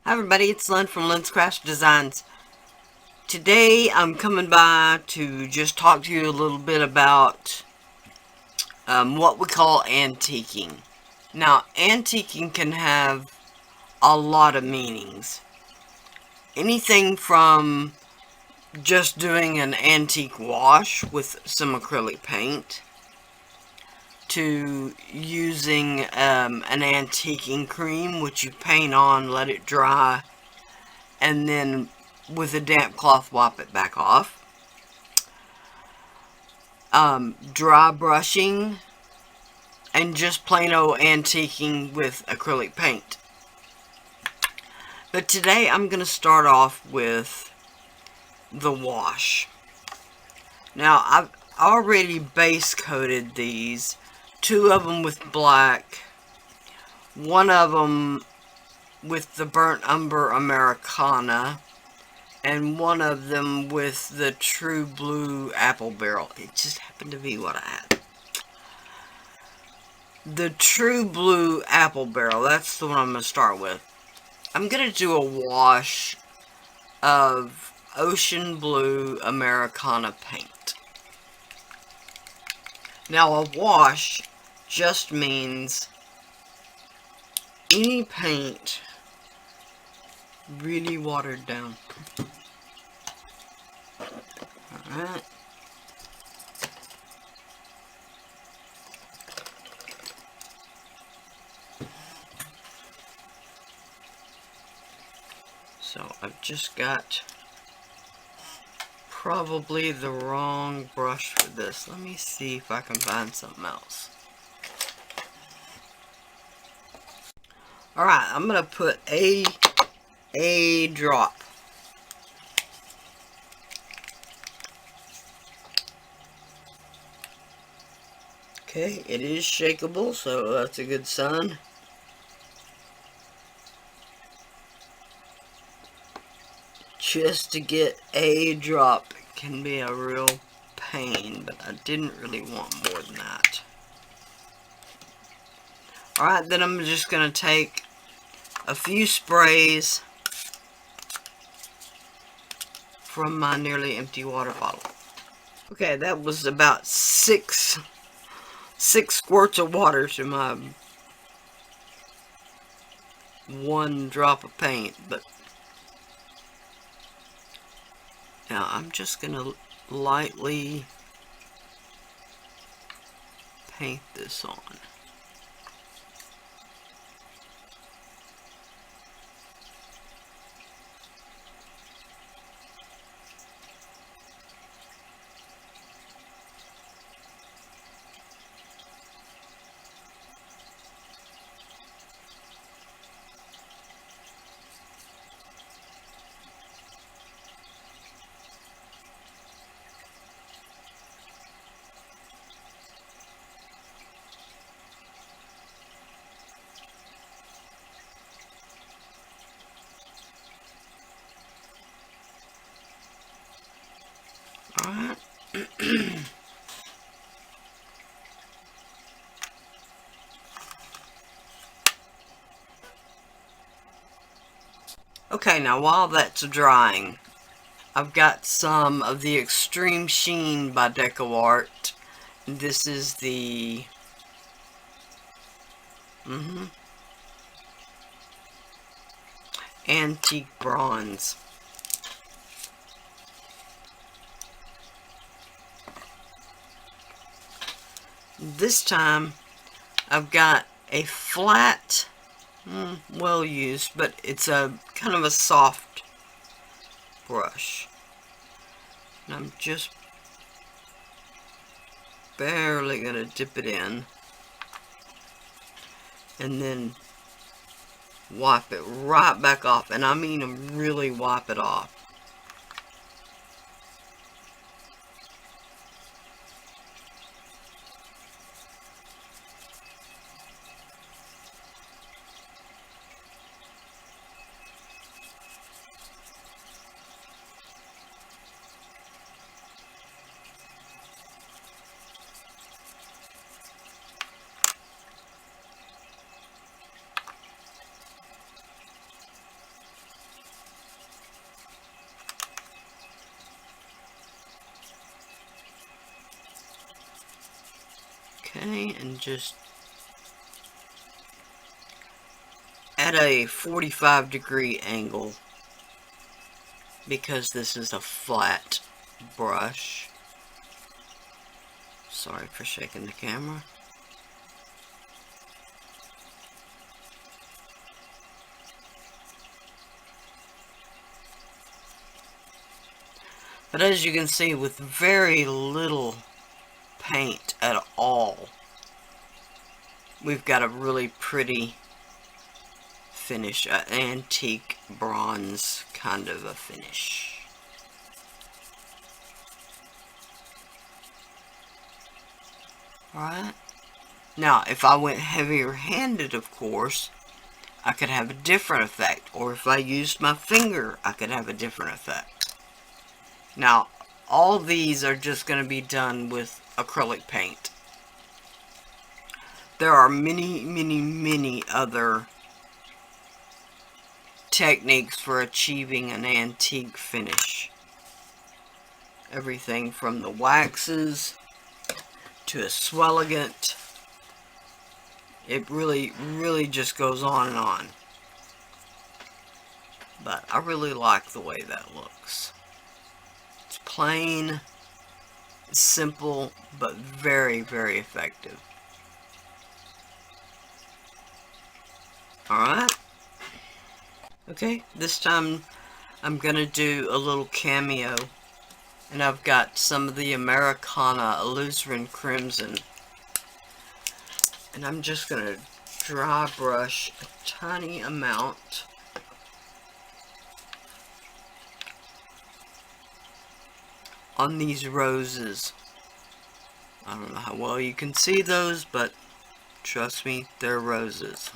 Hi everybody, it's Lyn from Lyn's Craft Designs. Today I'm coming by to just talk to you a little bit about what we call antiquing. Now, antiquing can have a lot of meanings. Anything from just doing an antique wash with some acrylic paint to using an antiquing cream which you paint on, let it dry, and then with a damp cloth wipe it back off. Dry brushing, and just plain old antiquing with acrylic paint. But today I'm going to start off with the wash. Now I've already base coated these, two of them with black, one of them with the burnt umber Americana, and one of them with the true blue apple barrel. It just happened to be what I had. The true blue apple barrel, that's the one I'm going to start with. I'm going to do a wash of ocean blue Americana paint. Now a wash just means any paint really watered down. Alright. So I've just got probably the wrong brush for this. Let me see if I can find something else. Alright, I'm going to put a drop. Okay, it is shakeable, so that's a good sign. Just to get a drop can be a real pain, but I didn't really want more than that. Alright, then I'm just going to take a few sprays from my nearly empty water bottle. Okay, that was about six squirts of water to my one drop of paint, but now I'm just gonna lightly paint this on. Alright. Okay, now while that's drying, I've got some of the Extreme Sheen by Art. This is the antique bronze. This time I've got a flat, well used, but it's a kind of a soft brush. And I'm just barely gonna dip it in and then wipe it right back off, and I mean really wipe it off. Okay, and just at a 45-degree angle, because this is a flat brush. Sorry for shaking the camera. But as you can see, with very little paint at all, we've got a really pretty finish, an antique bronze kind of a finish. Alright. Now, if I went heavier handed, of course, I could have a different effect. Or if I used my finger, I could have a different effect. Now, all these are just going to be done with acrylic paint. There are many other techniques for achieving an antique finish. Everything from the waxes to a swelligant. It really just goes on and on. But I really like the way that looks. It's plain, simple, but very effective. Alright. Okay, this time I'm gonna do a little cameo. And I've got some of the Americana Alizarin Crimson. And I'm just gonna dry brush a tiny amount on these roses. I don't know how well you can see those, but trust me, they're roses.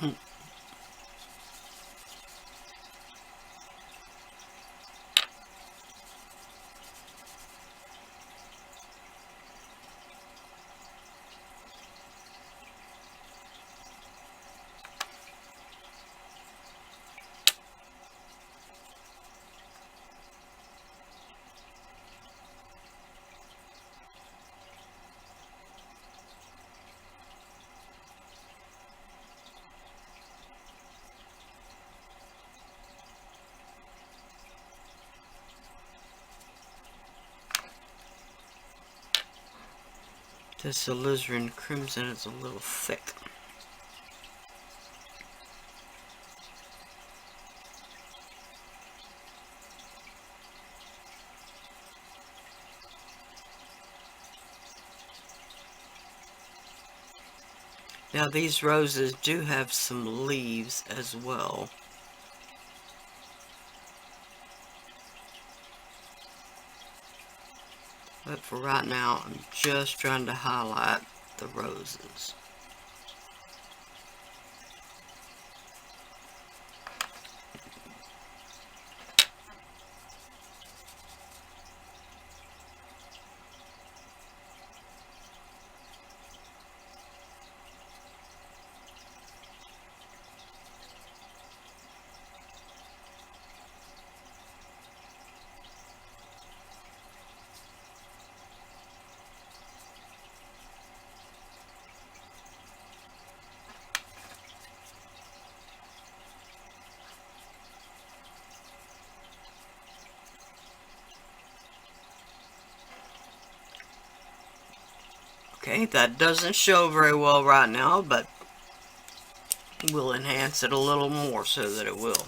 This alizarin crimson is a little thick. Now these roses do have some leaves as well. But for right now, I'm just trying to highlight the roses. Okay, that doesn't show very well right now, but we'll enhance it a little more so that it will.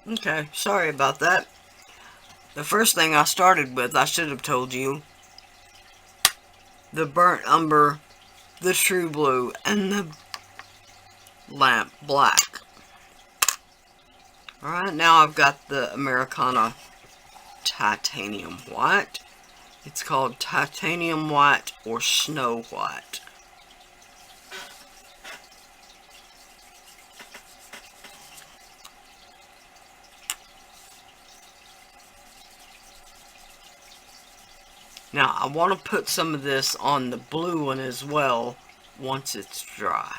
Okay, sorry about that. The first thing I started with, I should have told you, the burnt umber, the true blue, and the lamp black. Alright, now I've got the Americana titanium white. It's called titanium white or snow white. Now I want to put some of this on the blue one as well once it's dry.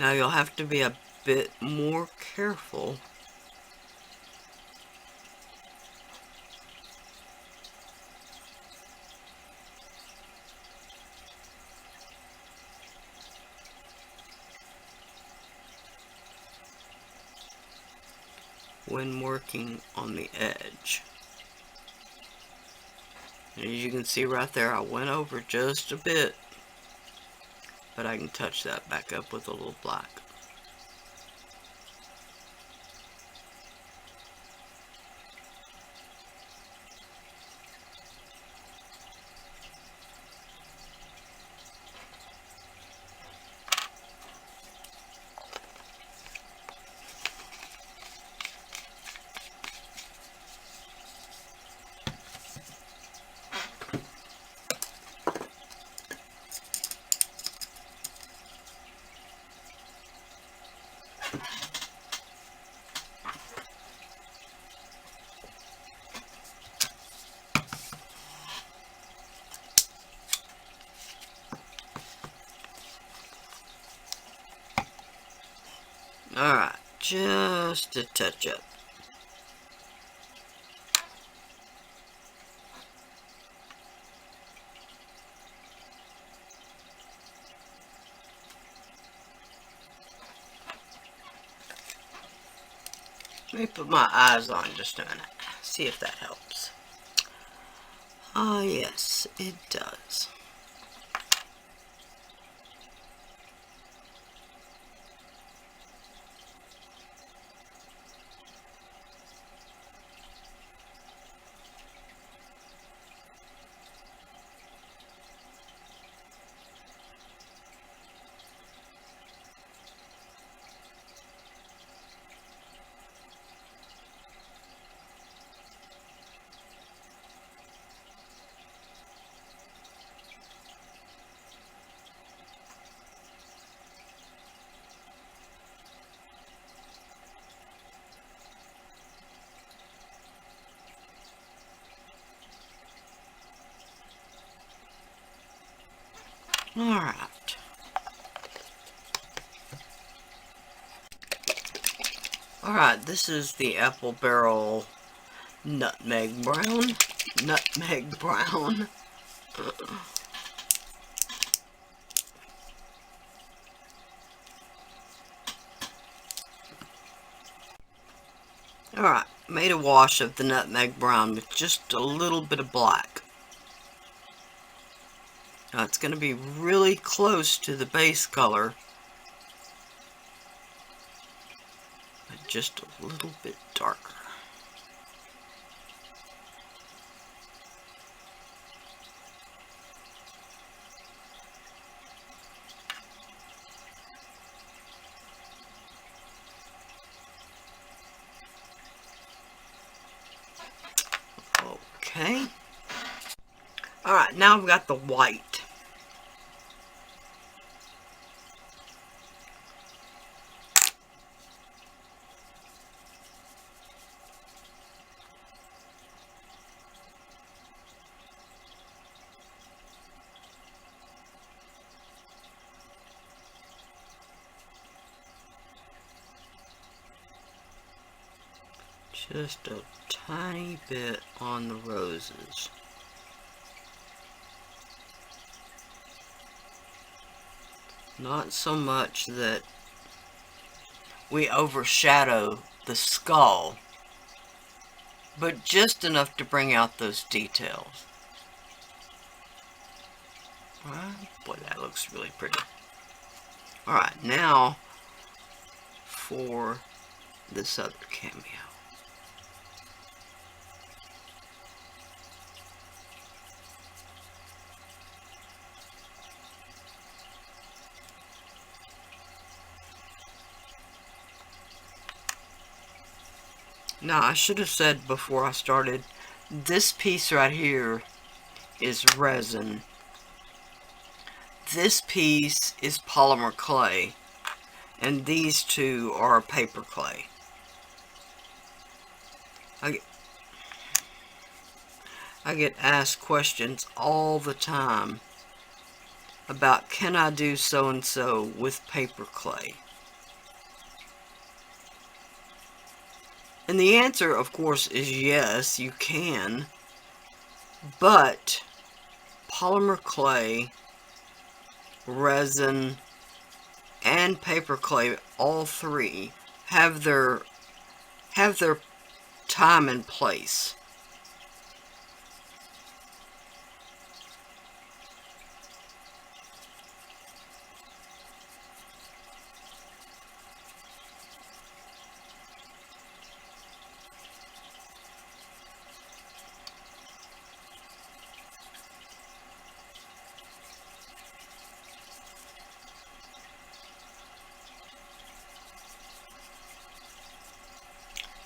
Now you'll have to be a bit more careful. When working on the edge. And as you can see right there, I went over just a bit, but I can touch that back up with a little black. Alright, just a touch up. Let me put my eyes on just a minute. See if that helps. Ah, yes, it does. Alright. Alright, this is the apple barrel nutmeg brown. Nutmeg brown. Alright, made a wash of the nutmeg brown with just a little bit of black. Now it's going to be really close to the base color, but just a little bit darker. Okay. Alright, now I've got the white. Just a tiny bit on the roses. Not so much that we overshadow the skull, but just enough to bring out those details. Alright, boy, that looks really pretty. Alright, now for this other cameo. Now, I should have said before I started, this piece right here is resin. This piece is polymer clay, and these two are paper clay. I get asked questions all the time about, can I do so and so with paper clay? And the answer, of course, is yes, you can. But polymer clay, resin, and paper clay, all three, have their time and place.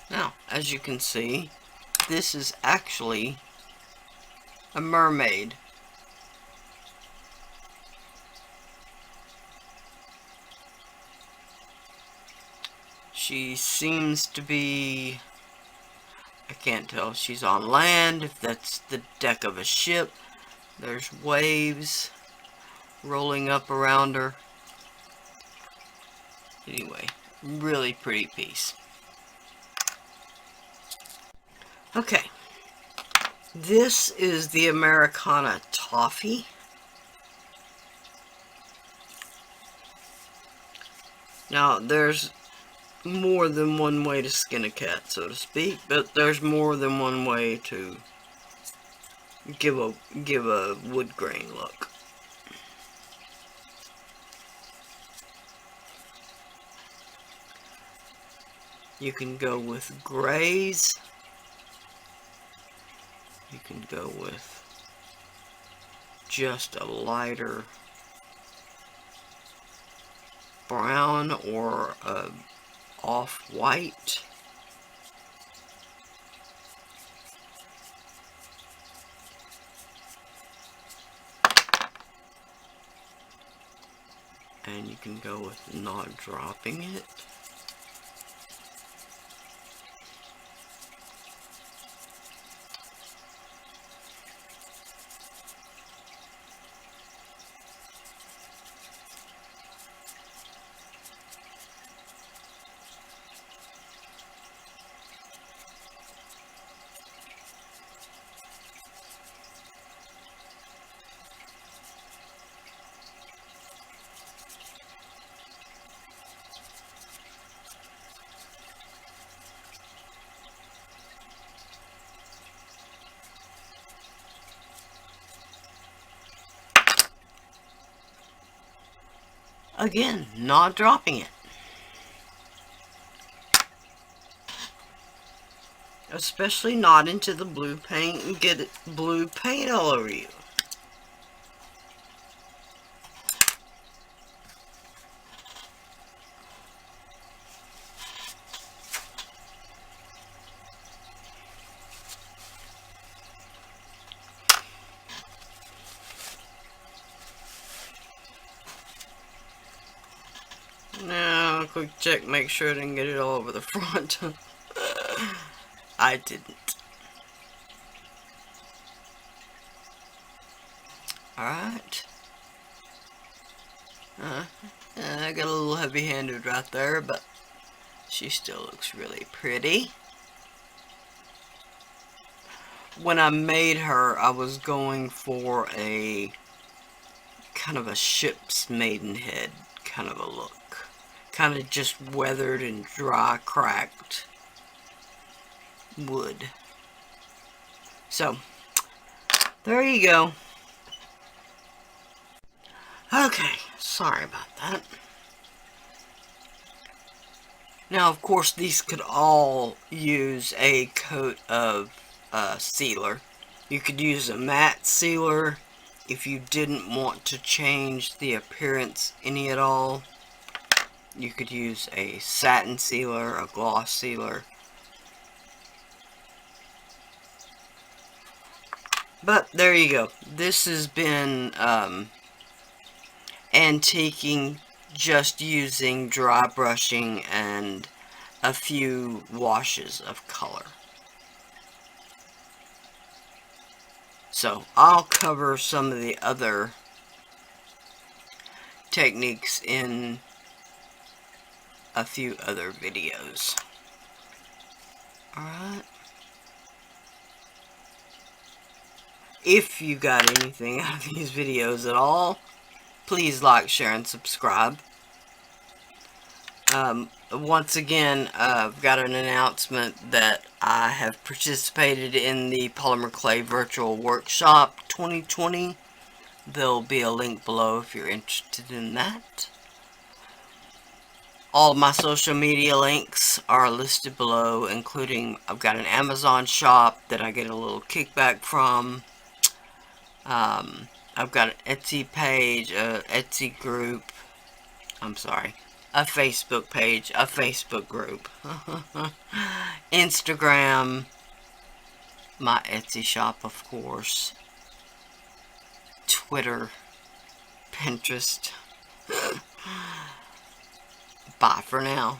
Now, as you can see, this is actually a mermaid. She seems to be, I can't tell if she's on land, if that's the deck of a ship. There's waves rolling up around her. Anyway, really pretty piece. Okay, this is the Americana Toffee. Now, there's more than one way to skin a cat, so to speak, but there's more than one way to give a wood grain look. You can go with grays. You can go with just a lighter brown or a off-white. And you can go with not dropping it. Again, not dropping it. Especially not into the blue paint and get it blue paint all over you. Now, quick check, make sure I didn't get it all over the front. I didn't. Alright. I got a little heavy-handed right there, but she still looks really pretty. When I made her, I was going for a kind of a ship's maidenhead kind of a look. Kind of just weathered and dry, cracked wood. So, there you go. Okay, sorry about that. Now, of course, these could all use a coat of sealer. You could use a matte sealer if you didn't want to change the appearance any at all. You could use a satin sealer, a gloss sealer. But there you go. This has been antiquing, just using dry brushing and a few washes of color. So I'll cover some of the other techniques in a few other videos. Alright. If you got anything out of these videos at all, please like, share, and subscribe. Once again, I've got an announcement that I have participated in the polymerclay virtual workshop 2020. There'll be a link below if you're interested in that. All my social media links are listed below, including I've got an Amazon shop that I get a little kickback from. I've got an Etsy page, a Etsy group. I'm sorry. A Facebook page, a Facebook group. Instagram. My Etsy shop, of course. Twitter. Pinterest. Bye for now.